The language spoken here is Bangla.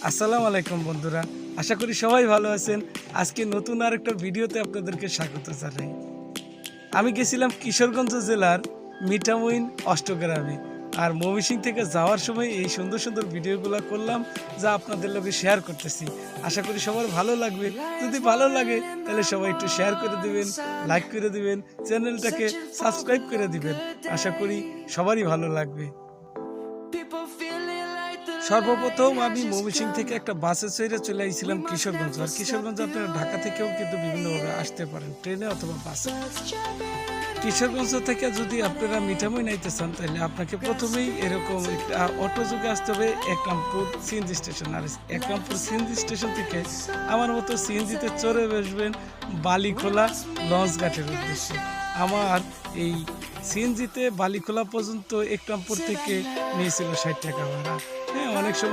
আসসালামু আলাইকুম বন্ধুরা, আশা করি সবাই ভালো আছেন। আজকে নতুন আরেকটা ভিডিওতে আপনাদেরকে স্বাগত জানাই। আমি গেছিলাম কিশোরগঞ্জ জেলার মিঠামইন অষ্টগ্রামে। আর ময়মনসিংহ থেকে যাওয়ার সময় এই সুন্দর সুন্দর ভিডিওগুলো করলাম, যা আপনাদের লগে শেয়ার করতেছি। আশা করি সবার ভালো লাগবে। যদি ভালো লাগে তাহলে সবাই একটু শেয়ার করে দিবেন, লাইক করে দিবেন, চ্যানেলটাকে সাবস্ক্রাইব করে দিবেন। আশা করি সবারই ভালো লাগবে। সর্বপ্রথম আমি ময়মনসিংহ থেকে একটা বাসে চড়ে চলে আসছিলাম কিশোরগঞ্জ। আর কিশোরগঞ্জ আপনারা ঢাকা থেকেও কিন্তু বিভিন্নভাবে আসতে পারেন, ট্রেনে অথবা বাসে। কিশোরগঞ্জ থেকে যদি আপনারা মিঠামইন আইতে চান তাহলে আপনাকে প্রথমেই এরকম একটা অটো যোগে আসতে হবে একরামপুর সিএনজি স্টেশন। আর একরামপুর সিএনজি স্টেশন থেকে আমার মতো সিএনজিতে চড়ে বসবেন বালিখোলা লঞ্চ ঘাটের উদ্দেশ্যে। আমার এই সিএনজিতে বালিখোলা পর্যন্ত একরামপুর থেকে নিয়েছিল 60 টাকা ভাড়া। হ্যাঁ, অনেক সময়